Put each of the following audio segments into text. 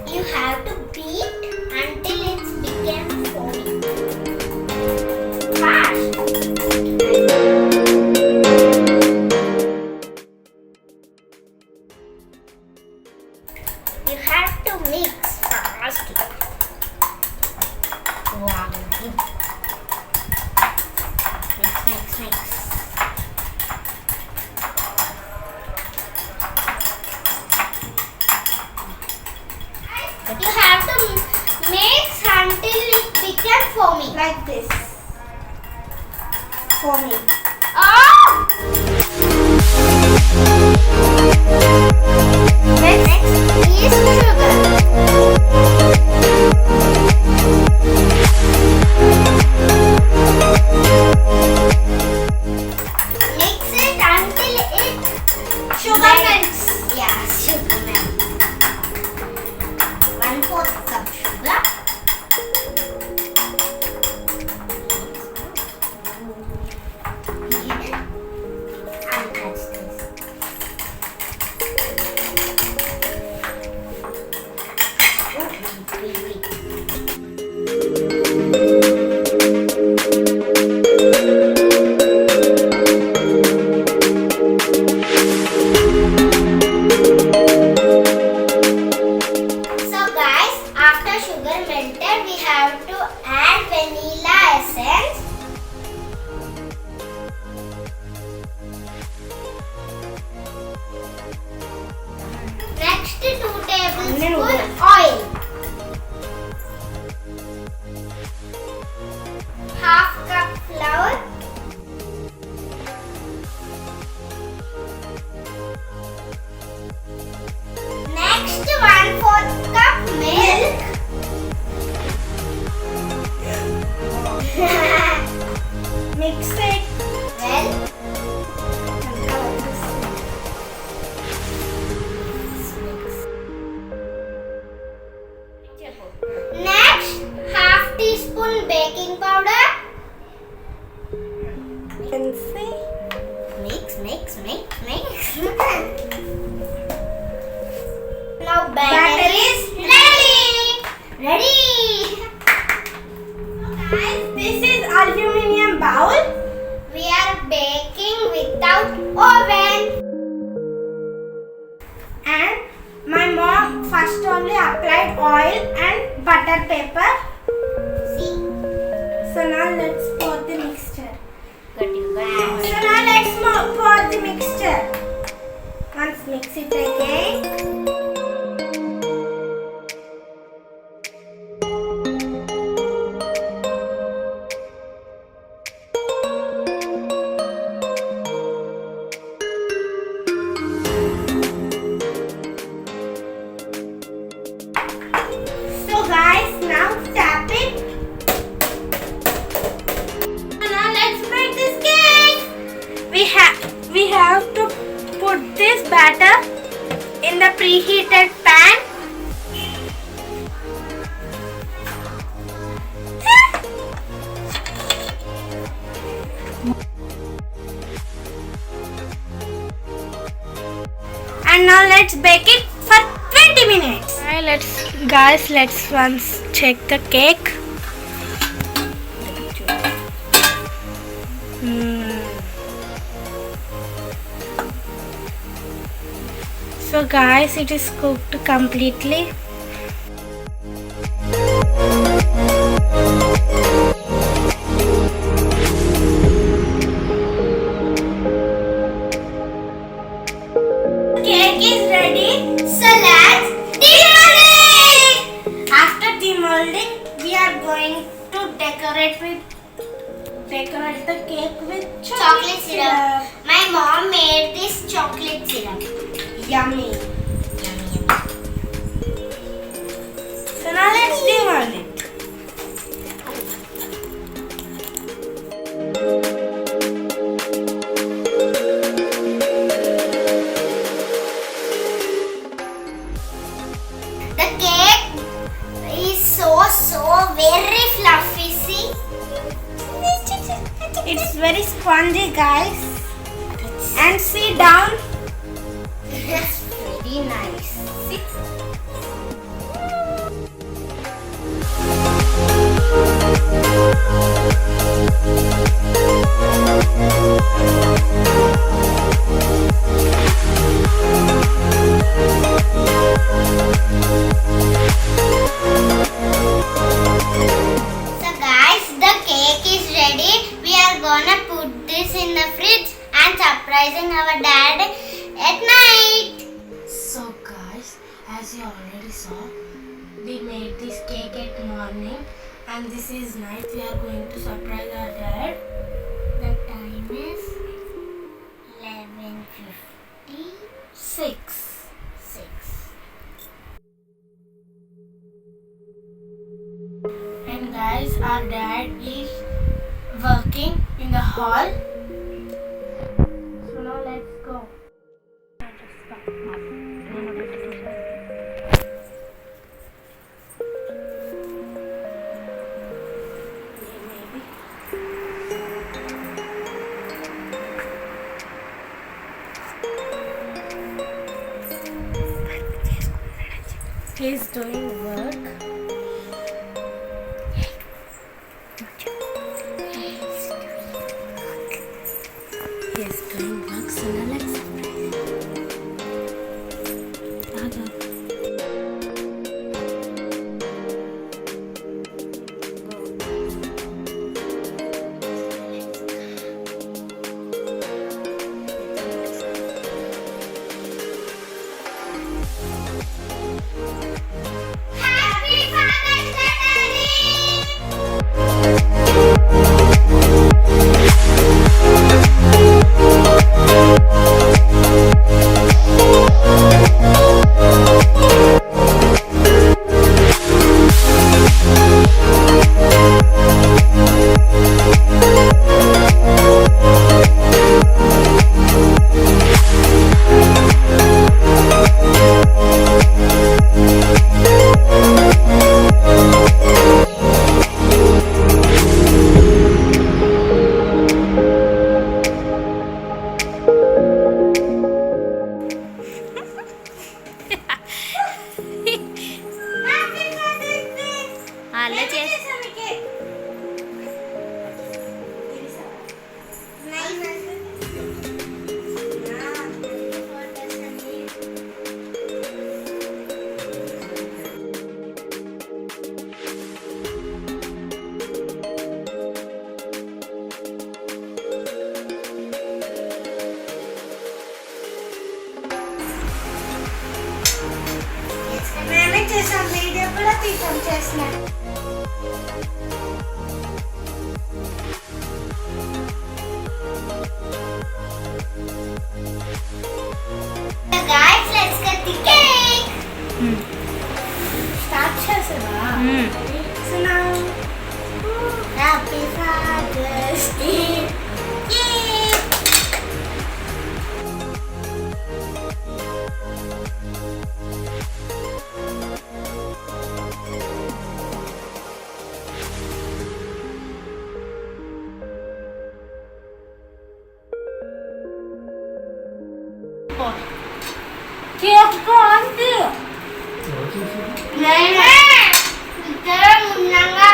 You have to beat until it becomes foamy. Fast. You have to mix fast. Wow. Mix. You have to mix until it becomes foamy. Like this. Foamy. Oh! Next is sugar. Mix it until it Sugar melts. Yeah, sugar melts. 1/4 cup sugar. I'll touch this. So guys, after sugar melted, we have to add vanilla essence. Next, 2 tablespoons oil. Half cup flour. Next, 1/4 cup milk. Mix it. Well, next, half teaspoon baking powder. You can see. Mix. Now batter is ready. Guys, this is aluminum bowl. We are baking without oven. And my mom first only applied oil and butter paper. See, So now let's pour the mixture. good you guys. So now let's pour the mixture. Once mix it again. So guys, now tap it. Now let's make this cake. We have to put this batter in the preheated pan. And now let's bake it for 20 minutes. Let's once check the cake. So guys, it is cooked completely. Cake is ready. So let's demold it. After demolding, we are going to decorate the cake with Chocolate syrup. My mom made this chocolate syrup. Yummy. So now let's demold it. The cake is so very fluffy. See? It's very spongy, guys. And see down. It's very nice. See? already saw. We made this cake at morning and this is night. We are going to surprise our dad. The time is 11:56. And guys, our dad is working in the hall. So now let's go. He's doing work. He's doing work, so now let's Happy Father's Day, manage చేసాం, video కూడా తీసాం చేసిన. So guys, let's cut the cake. Start చేసావా? So now Happy Father's Day. Yay! Cake బాగుంది. నేనే ఇద్దరం ఉన్నాగా.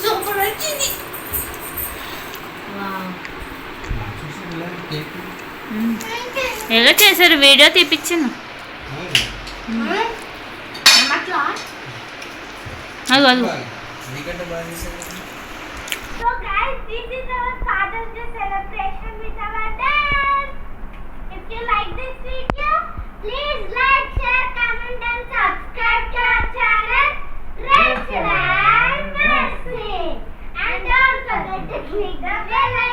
Super వచ్చింది. ఎలా చేశారు? వీడియో తీపిచ్చాను. అట్లా అది అది So guys, this is our Father's Day celebration with our dad. If you like this video, please like, share, comment and subscribe to our channel Rechal and Mercy. And don't forget to click the bell icon.